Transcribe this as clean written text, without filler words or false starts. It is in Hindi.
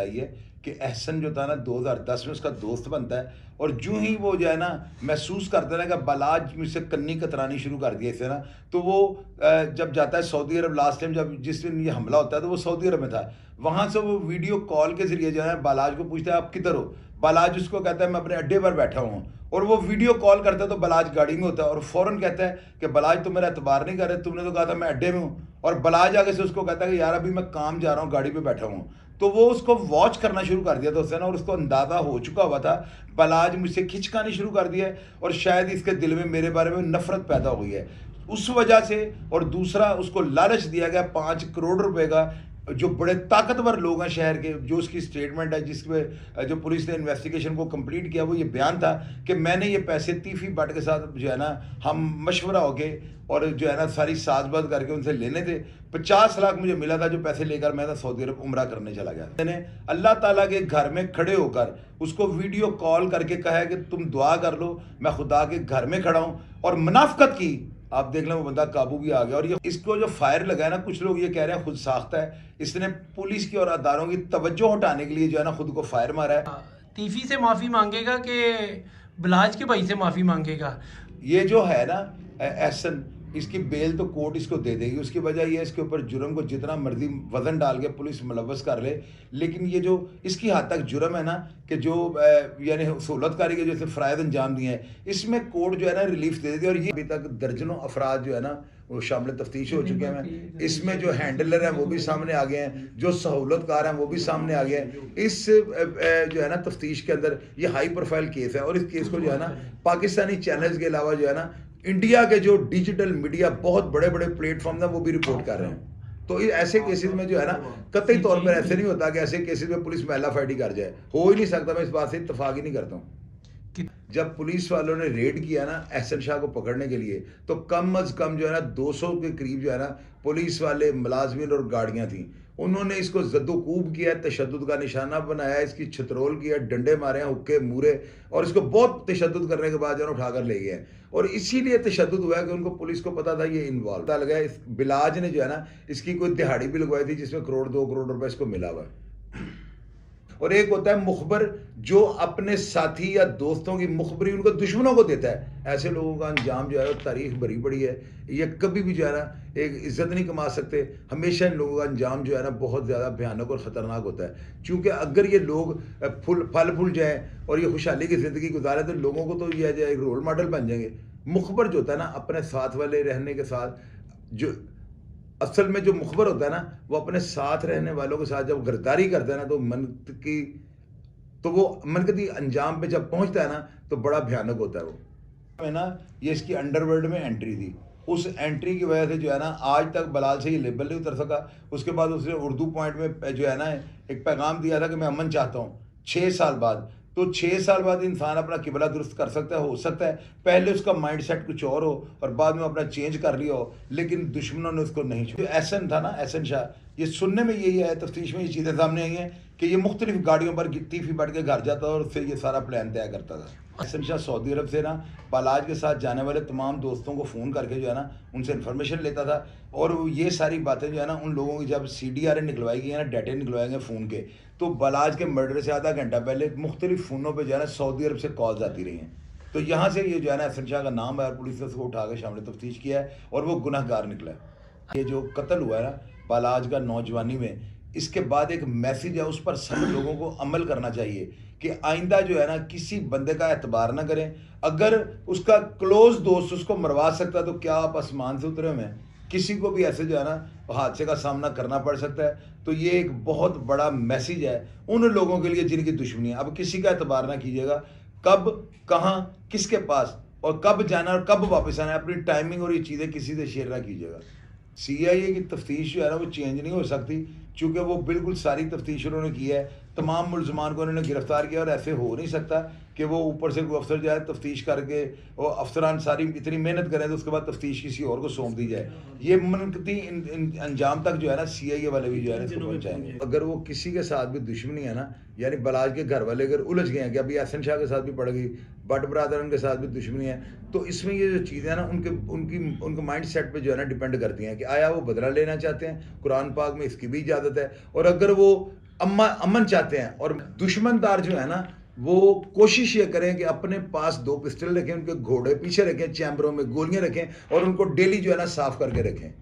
है कि एहसन जो था ना 2010 में उसका दोस्त बनता है, और जो ही वो जो है ना महसूस करता है ना कि बालाज मुझसे कन्नी कतरानी शुरू कर दिया इससे ना, तो वो जब जाता है सऊदी अरब, लास्ट टाइम जब जिस दिन ये हमला होता है तो वो सऊदी अरब में था, वहाँ से वो वीडियो कॉल के जरिए जो है बालाज को पूछता है आप किधर हो। बालाज उसको कहता है मैं अपने अड्डे पर बैठा हूँ, और वो वीडियो कॉल करता है तो बलाज गाड़ी में होता है, और फौरन कहता है कि बलाज तुम मेरा एतबार नहीं कर रहे, तुमने तो कहा था मैं अड्डे में हूँ। और बलाज आगे से उसको कहता है कि यार अभी मैं काम जा रहा हूँ, गाड़ी पे बैठा हूँ। तो वो उसको वॉच करना शुरू कर दिया था उसने ना, और उसको अंदाजा हो चुका हुआ था बलाज मुझसे खिंचकानी शुरू कर दिया है, और शायद इसके दिल में मेरे बारे में नफरत पैदा हो गई है उस वजह से। और दूसरा, उसको लालच दिया गया 5 करोड़ रुपए का, जो बड़े ताकतवर लोग हैं शहर के, जो उसकी स्टेटमेंट है जिसमें जो पुलिस ने इन्वेस्टिगेशन को कंप्लीट किया, वो ये बयान था कि मैंने ये पैसे तीफी बट के साथ जो है ना हम मशवरा हो गए और जो है ना सारी साजबाज करके उनसे लेने थे। 50 लाख मुझे मिला था जो पैसे लेकर मैं सऊदी अरब उम्रा करने चला गया। मैंने अल्लाह ताला के घर में खड़े होकर उसको वीडियो कॉल करके कहा है कि तुम दुआ कर लो, मैं खुदा के घर में खड़ा हूँ, और मुनाफकत की। आप देख लें वो बंदा काबू भी आ गया। और ये इसको जो फायर लगा है ना, कुछ लोग ये कह रहे हैं खुद साख्ता है, इसने पुलिस की और अदारों की तवज्जो हटाने के लिए जो है ना खुद को फायर मारा है। तीफी से माफ़ी मांगेगा कि बलाज के भाई से माफ़ी मांगेगा? ये जो है ना एहसन, इसकी बेल तो कोर्ट इसको दे देगी, उसकी वजह यह है इसके ऊपर जुर्म को जितना मर्जी वजन डाल के पुलिस मुलव्वस कर ले, लेकिन ये जो इसकी हद तक जुर्म है ना कि जो यानी सहूलतकारी के जैसे फ़राइज़ अंजाम दिए हैं, इसमें कोर्ट जो है ना रिलीफ दे देती है। और ये अभी तक दर्जनों अफराद जो है ना वो शामिल तफ्तीश हो चुके हैं। इसमें जो हैंडलर हैं वो भी सामने आ गए हैं, जो सहूलतकार हैं वो भी सामने आ गए हैं। इस जो है ना तफ्तीश के अंदर ये हाई प्रोफाइल केस है, और इस केस को जो है ना पाकिस्तानी चैनल्स के अलावा जो है ना इंडिया के जो डिजिटल मीडिया बहुत बड़े बड़े प्लेटफॉर्म हैं वो भी रिपोर्ट कर रहे हैं। तो ऐसे केसेस में जो है ना कतई तौर पर ऐसे नहीं होता कि ऐसे केसेस में पुलिस महिला फाइटी कर जाए, हो ही नहीं सकता। मैं इस बात से इत्तफाक ही नहीं करता हूँ। जब पुलिस वालों ने रेड किया ना एहसन शाह को पकड़ने के लिए, तो कम अज कम जो है ना 200 के करीब जो है ना पुलिस वाले, मुलाजमीन और गाड़ियां थी। उन्होंने इसको जद्दोकूब किया, तशद्दुद का निशाना बनाया, इसकी छतरोल किया, डंडे मारे हैं, हुक्के मूरे, और इसको बहुत तशद्दुद करने के बाद जो है उठाकर ले गए। और इसीलिए तशद्दुद हुआ कि उनको पुलिस को पता था ये इन्वॉल्व पता लगा। इस बिलाज ने जो है ना इसकी कोई दिहाड़ी भी लगवाई थी जिसमें 1-2 करोड़ रुपए इसको मिला हुआ है। और एक होता है मुखबर, जो अपने साथी या दोस्तों की मुखबरी उनको दुश्मनों को देता है। ऐसे लोगों का अंजाम जो है तारीख भरी पड़ी है, ये कभी भी जो है ना एक इज्जत नहीं कमा सकते। हमेशा इन लोगों का अंजाम जो है ना बहुत ज़्यादा भयानक और ख़तरनाक होता है, क्योंकि अगर ये लोग फल फूल जाएँ और ये खुशहाली की ज़िंदगी गुजारें तो लोगों को तो ये एक रोल मॉडल बन जाएंगे। मुखबर जो होता है ना अपने साथ वाले रहने के साथ, जो असल में जो मुखबर होता है ना वो अपने साथ रहने वालों के साथ जब गिरफ्तारी करता है ना तो वो मनकती अंजाम पे जब पहुंचता है ना तो बड़ा भयानक होता है। वो है ना ये इसकी अंडरवर्ल्ड में एंट्री थी, उस एंट्री की वजह से जो है ना आज तक बलाल से ये लेबल नहीं उतर सका। उसके बाद उसने उर्दू पॉइंट में जो है ना एक पैगाम दिया था कि मैं अमन चाहता हूँ 6 साल बाद। तो 6 साल बाद इंसान अपना किबला दुरुस्त कर सकता है, हो सकता है पहले उसका माइंड सेट कुछ और हो और बाद में अपना चेंज कर लिया हो, लेकिन दुश्मनों ने उसको नहीं छोड़ा। एहसन था ना, एहसन शाह, ये सुनने में यही है, तफ्तीश में ये चीज़ें सामने आई हैं कि ये मुख्तलिफ गाड़ियों पर गिट्टी फी बढ़ के घर जाता था और उससे ये सारा प्लान तय करता था। एहसन शाह सऊदी अरब से ना बालाज के साथ जाने वाले तमाम दोस्तों को फ़ोन करके जो है ना उनसे इन्फॉर्मेशन लेता था, और ये सारी बातें जो है ना उन लोगों की जब CDRA निकलवाई गई है ना, डाटे निकलवाए गए फ़ोन के, तो बालाज के मर्डर से आधा घंटा पहले मुख्तलिफ फ़ोनों पर जो है ना सऊदी अरब से कॉल्स आती रही हैं। तो यहाँ से ये जो है ना एहसन शाह का नाम है और पुलिस ने उसको उठा के शामिल तफ्तीश किया है और वो गुनहगार निकला है। ये जो कत्ल हुआ है ना बालाज का नौजवानी में, इसके बाद एक मैसेज है, उस पर सब लोगों को अमल करना चाहिए कि आइंदा जो है ना किसी बंदे का एतबार ना करें। अगर उसका क्लोज दोस्त उसको मरवा सकता है तो क्या आप आसमान से उतरे हुए हैं? किसी को भी ऐसे जो है ना हादसे का सामना करना पड़ सकता है। तो ये एक बहुत बड़ा मैसेज है उन लोगों के लिए जिनकी दुश्मनी है। अब किसी का एतबार ना कीजिएगा, कब, कहाँ, किसके पास और कब जाना और कब वापस आना है, अपनी टाइमिंग और ये चीज़ें किसी से शेयर ना कीजिएगा। CIA की तफ्तीश जो है ना वो चेंज नहीं हो सकती, चूँकि वो बिल्कुल सारी तफ्तीश उन्होंने की है, तमाम मुलजमान को उन्होंने गिरफ्तार किया, और ऐसे हो नहीं सकता कि वो ऊपर से कोई अफसर जाए तफ्तीश करके, वो अफसरान सारी इतनी मेहनत करें तो उसके बाद तफ्तीश किसी और को सौंप दी जाए। ये मनकती अंजाम तक जो है ना CIA वाले भी जो है ना पहुँचाएंगे। अगर वो किसी के साथ भी दुश्मनी है ना, यानी बलाज के घर वाले अगर उलझ गए हैं कि अभी एहसन शाह के साथ भी पड़ गई, बट ब्रदर के साथ भी दुश्मनी है, तो इसमें ये जो चीज़ें हैं ना उनके माइंड सेट पे जो है ना डिपेंड करती हैं कि आया वो बदला लेना चाहते हैं, कुरान पाक में इसकी भी इजाज़त है, और अगर वो अमन चाहते हैं। और दुश्मनदार जो है ना, वो कोशिश ये करें कि अपने पास 2 पिस्टल रखें, उनके घोड़े पीछे रखें, चैम्बरों में गोलियां रखें और उनको डेली जो है ना साफ करके रखें।